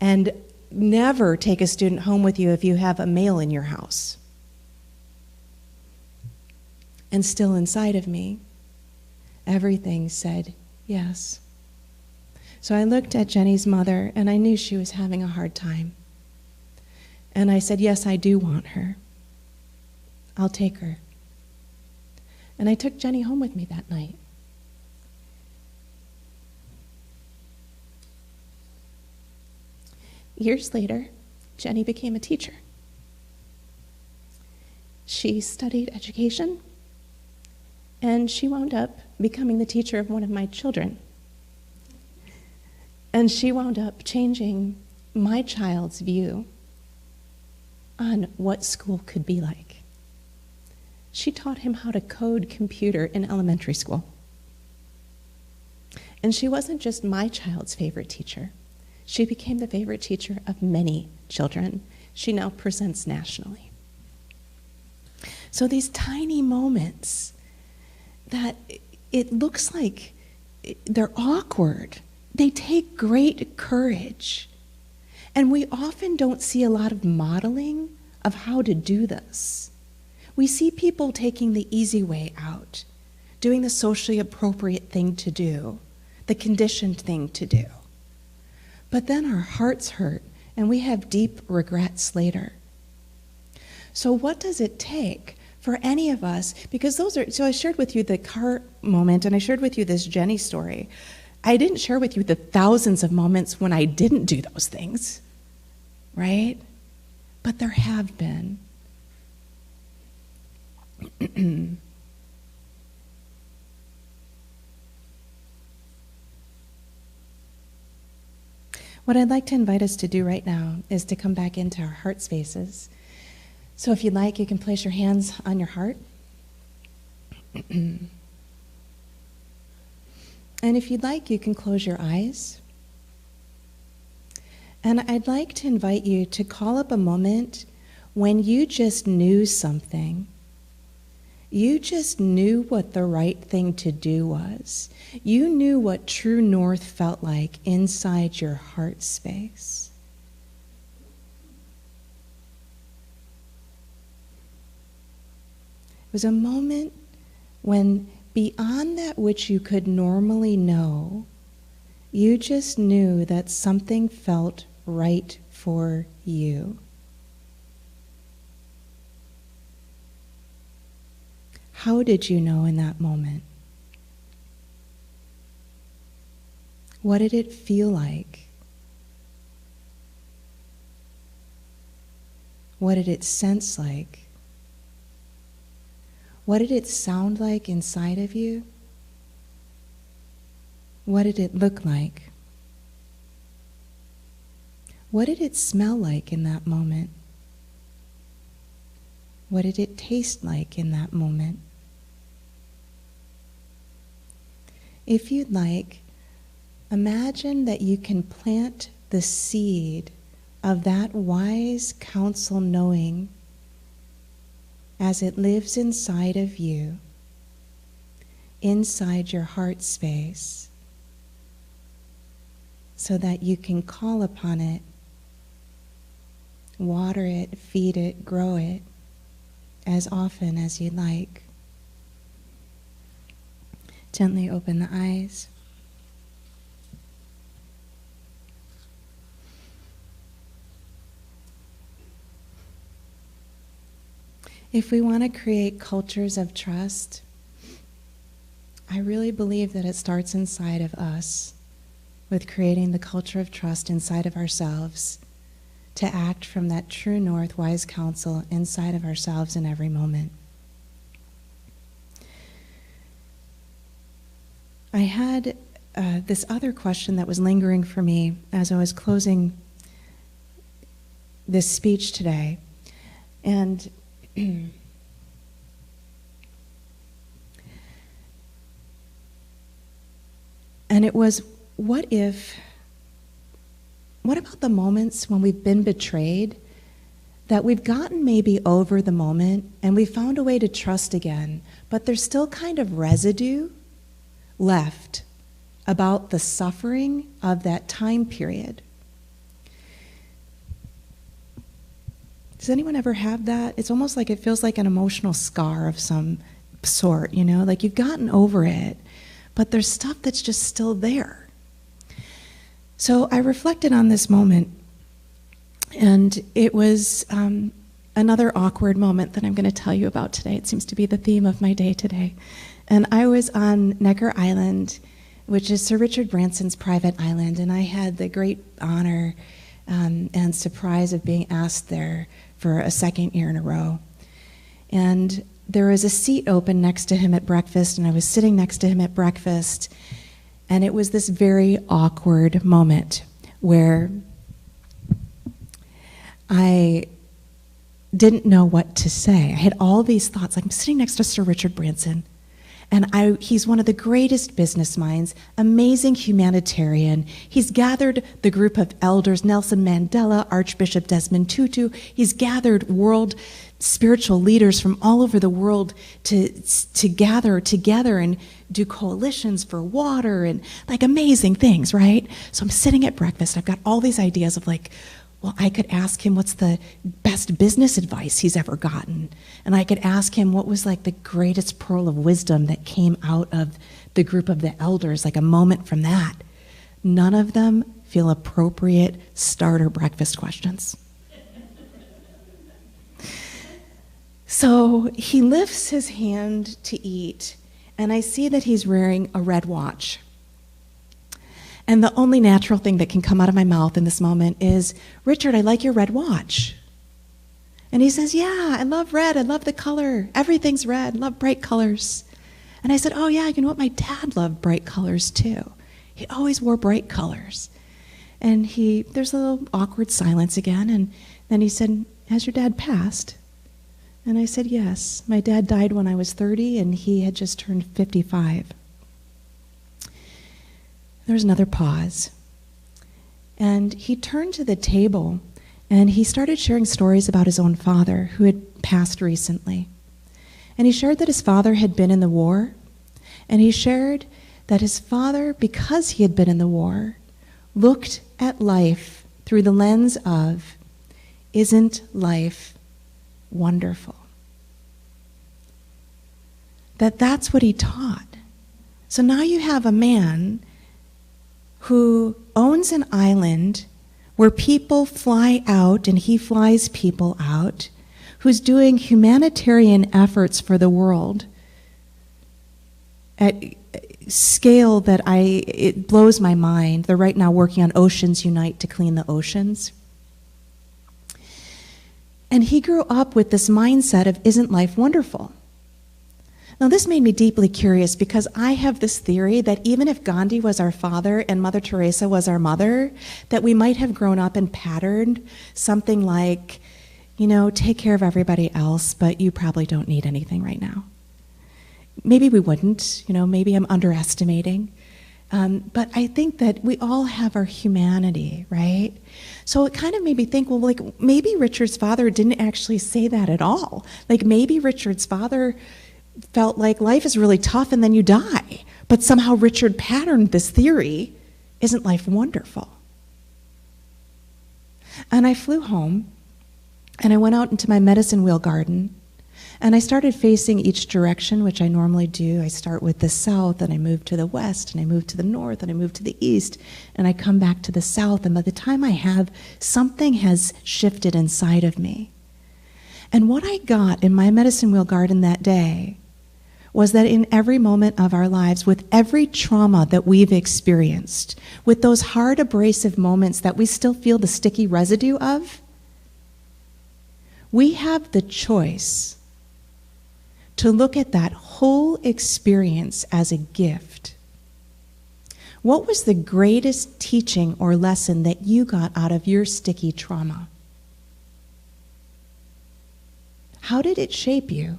[SPEAKER 5] And never take a student home with you if you have a male in your house. And still inside of me, everything said yes. So I looked at Jenny's mother, and I knew she was having a hard time. And I said, yes, I do want her. I'll take her. And I took Jenny home with me that night. Years later, Jenny became a teacher. She studied education, and she wound up becoming the teacher of one of my children. And she wound up changing my child's view on what school could be like. She taught him how to code computer in elementary school. And she wasn't just my child's favorite teacher. She became the favorite teacher of many children. She now presents nationally. So these tiny moments that it looks like they're awkward, they take great courage. And we often don't see a lot of modeling of how to do this. We see people taking the easy way out, doing the socially appropriate thing to do, the conditioned thing to do. But then our hearts hurt, and we have deep regrets later. So what does it take for any of us? Because so I shared with you the car moment, and I shared with you this Jenny story. I didn't share with you the thousands of moments when I didn't do those things, right? But there have been. What I'd like to invite us to do right now is to come back into our heart spaces. So if you'd like, you can place your hands on your heart. And if you'd like, you can close your eyes. And I'd like to invite you to call up a moment when you just knew something. You just knew what the right thing to do was. You knew what true north felt like inside your heart space. It was a moment when, beyond that which you could normally know, you just knew that something felt right for you. How did you know in that moment? What did it feel like? What did it sense like? What did it sound like inside of you? What did it look like? What did it smell like in that moment? What did it taste like in that moment? If you'd like, imagine that you can plant the seed of that wise counsel knowing as it lives inside of you, inside your heart space, so that you can call upon it, water it, feed it, grow it as often as you'd like. Gently open the eyes. If we want to create cultures of trust, I really believe that it starts inside of us, with creating the culture of trust inside of ourselves, to act from that true north wise counsel inside of ourselves in every moment. I had this other question that was lingering for me as I was closing this speech today. And and it was, what about the moments when we've been betrayed, that we've gotten maybe over the moment and we found a way to trust again, but there's still kind of residue left about the suffering of that time period. Does anyone ever have that? It's almost like it feels like an emotional scar of some sort, you know, like you've gotten over it, but there's stuff that's just still there. So I reflected on this moment, and it was another awkward moment that I'm going to tell you about today. It seems to be the theme of my day today. And I was on Necker Island, which is Sir Richard Branson's private island, and I had the great honor and surprise of being asked there for a second year in a row. And there was a seat open next to him at breakfast, and I was sitting next to him at breakfast, and it was this very awkward moment where I didn't know what to say. I had all these thoughts, like I'm sitting next to Sir Richard Branson, and he's one of the greatest business minds, amazing humanitarian. He's gathered the group of elders, Nelson Mandela, Archbishop Desmond Tutu. He's gathered world spiritual leaders from all over the world to gather together and do coalitions for water and like amazing things, right? So I'm sitting at breakfast. I've got all these ideas of like, well, I could ask him what's the best business advice he's ever gotten. And I could ask him what was like the greatest pearl of wisdom that came out of the group of the elders, like a moment from that. None of them feel appropriate starter breakfast questions. So he lifts his hand to eat, and I see that he's wearing a red watch. And the only natural thing that can come out of my mouth in this moment is, Richard, I like your red watch. And he says, yeah, I love red. I love the color. Everything's red. I love bright colors. And I said, oh, yeah, you know what? My dad loved bright colors, too. He always wore bright colors. And there's a little awkward silence again. And then he said, has your dad passed? And I said, yes. My dad died when I was 30, and he had just turned 55. There was another pause. And he turned to the table, And he started sharing stories about his own father, who had passed recently. And he shared that his father had been in the war, and he shared that his father, because he had been in the war, looked at life through the lens of, isn't life wonderful? That's what he taught. So now you have a man who owns an island where people fly out and he flies people out, who's doing humanitarian efforts for the world at scale that it blows my mind. They're right now working on Oceans Unite to clean the oceans. And he grew up with this mindset of, isn't life wonderful? Now, this made me deeply curious because I have this theory that even if Gandhi was our father and Mother Teresa was our mother, that we might have grown up and patterned something like, take care of everybody else, but you probably don't need anything right now. Maybe we wouldn't, maybe I'm underestimating. But I think that we all have our humanity, right? So it kind of made me think, well, maybe Richard's father didn't actually say that at all. Maybe Richard's father felt like life is really tough and then you die. But somehow Richard patterned this theory, isn't life wonderful? And I flew home and I went out into my medicine wheel garden and I started facing each direction, which I normally do. I start with the south and I move to the west and I move to the north and I move to the east and I come back to the south, and by the time I have, something has shifted inside of me. And what I got in my medicine wheel garden that day was that in every moment of our lives, with every trauma that we've experienced, with those hard, abrasive moments that we still feel the sticky residue of, we have the choice to look at that whole experience as a gift. What was the greatest teaching or lesson that you got out of your sticky trauma? How did it shape you?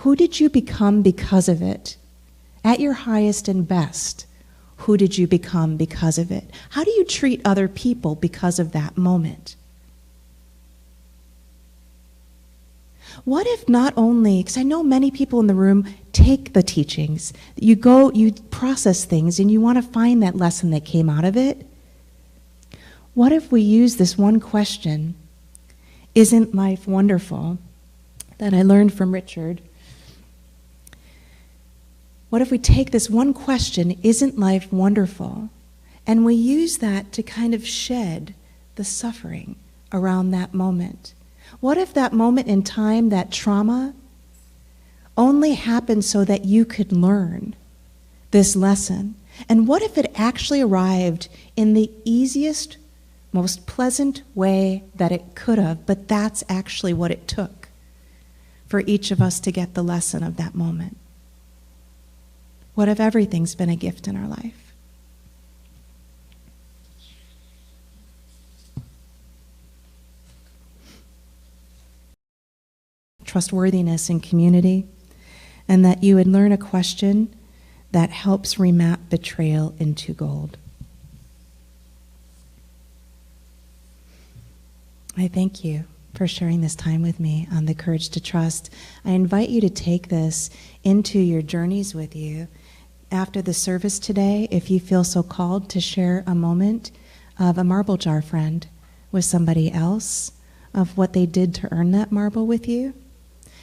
[SPEAKER 5] Who did you become because of it? At your highest and best, who did you become because of it? How do you treat other people because of that moment? What if not only, because I know many people in the room take the teachings, you process things, and you want to find that lesson that came out of it. What if we use this one question, isn't life wonderful, that I learned from Richard? What if we take this one question, isn't life wonderful, and we use that to kind of shed the suffering around that moment? What if that moment in time, that trauma, only happened so that you could learn this lesson? And what if it actually arrived in the easiest, most pleasant way that it could have, but that's actually what it took for each of us to get the lesson of that moment? What if everything's been a gift in our life? Trustworthiness in community, and that you would learn a question that helps remap betrayal into gold. I thank you for sharing this time with me on the courage to trust. I invite you to take this into your journeys with you. After the service today, if you feel so called to share a moment of a marble jar friend with somebody else, of what they did to earn that marble with you,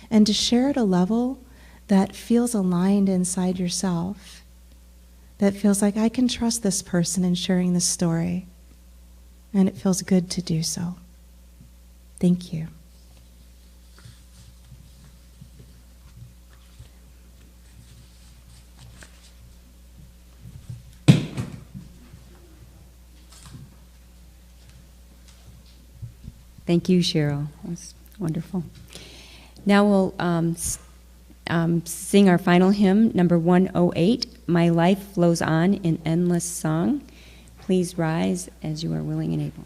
[SPEAKER 5] and to share at a level that feels aligned inside yourself, that feels like I can trust this person in sharing this story, and it feels good to do so. Thank you.
[SPEAKER 1] Thank you, Sheryl. That was wonderful. Now we'll sing our final hymn, number 108, My Life Flows On in Endless Song. Please rise as you are willing and able.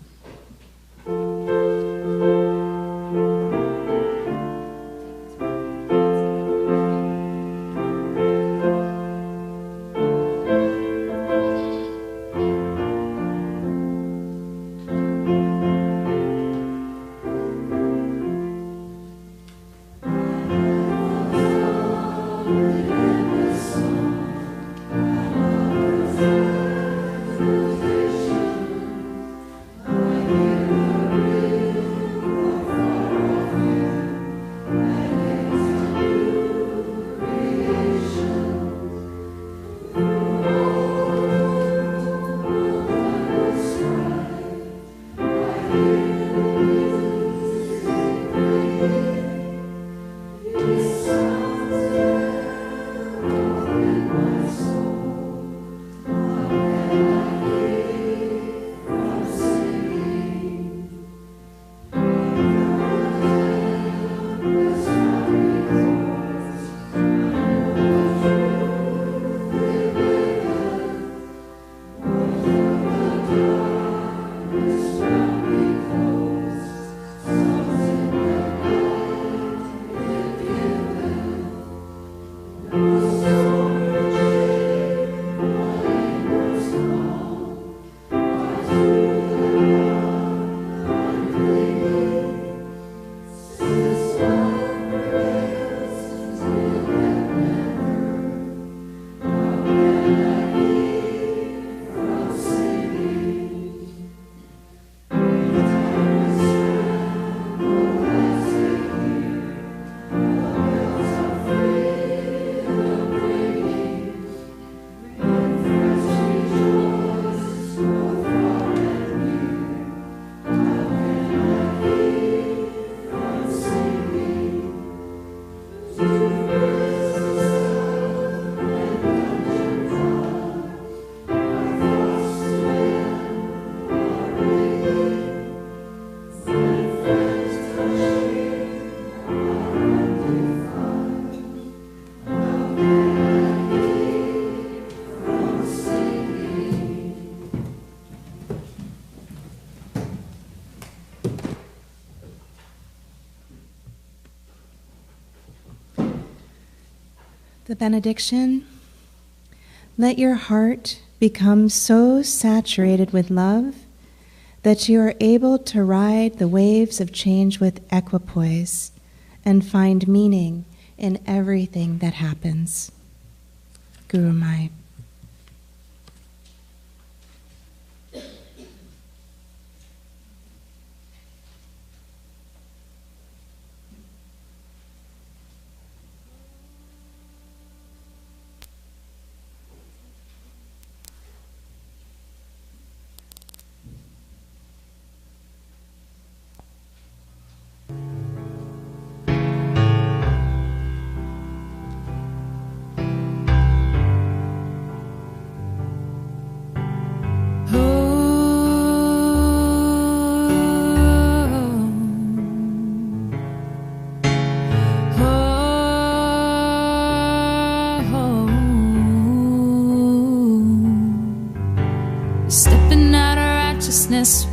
[SPEAKER 5] The benediction. Let your heart become so saturated with love that you are able to ride the waves of change with equipoise and find meaning in everything that happens. Guru Mai.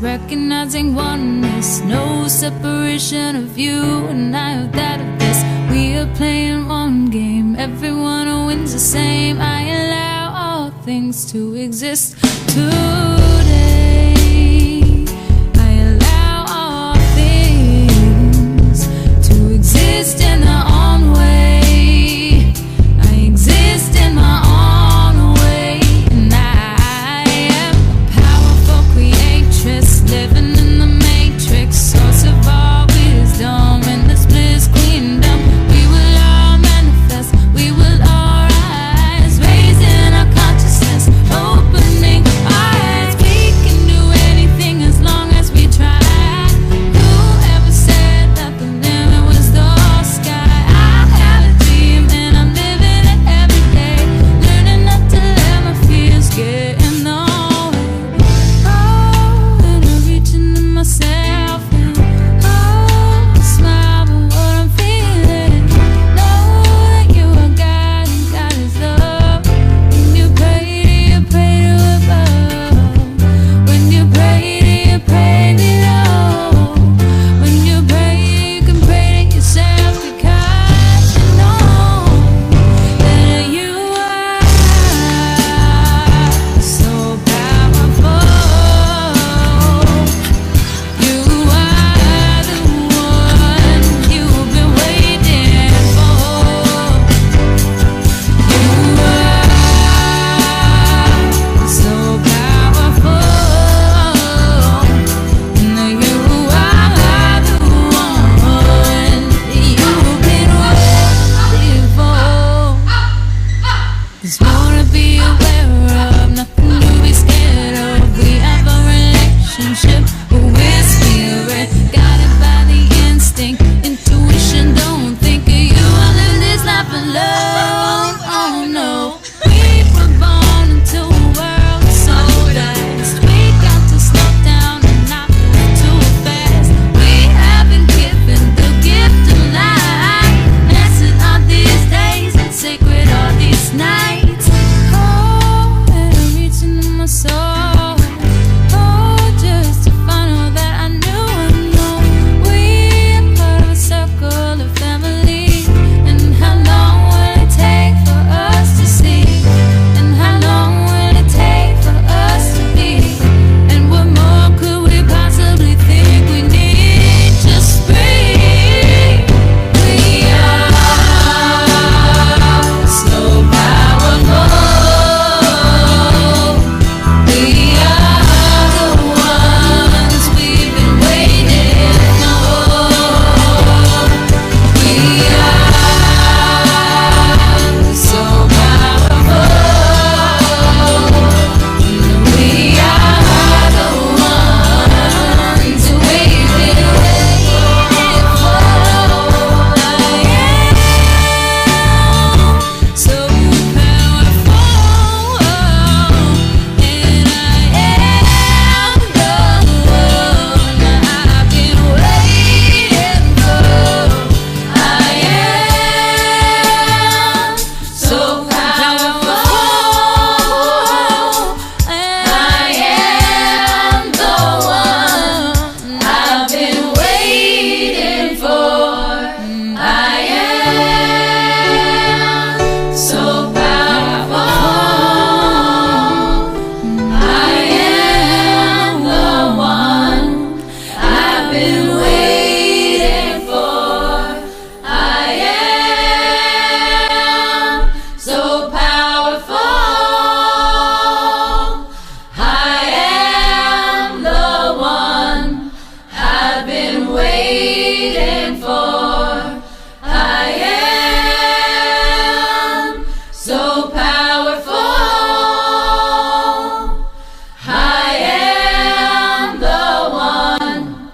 [SPEAKER 6] Recognizing oneness, no separation of you and I, of that of this. We are playing one game, everyone wins the same. I allow all things to exist today. I allow all things to exist in their own way. I exist in my own way, and I am a powerful creatress living in the matrix, source of all wisdom in this bliss kingdom. We will all manifest, we will all rise, raising our consciousness, opening our eyes. waiting for. I am so powerful. I am the one.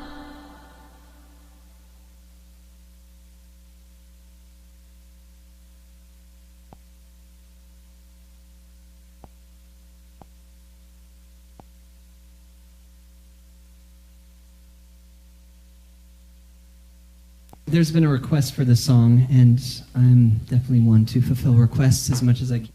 [SPEAKER 7] There's been a request for the song, and I'm definitely one to fulfill requests as much as I can.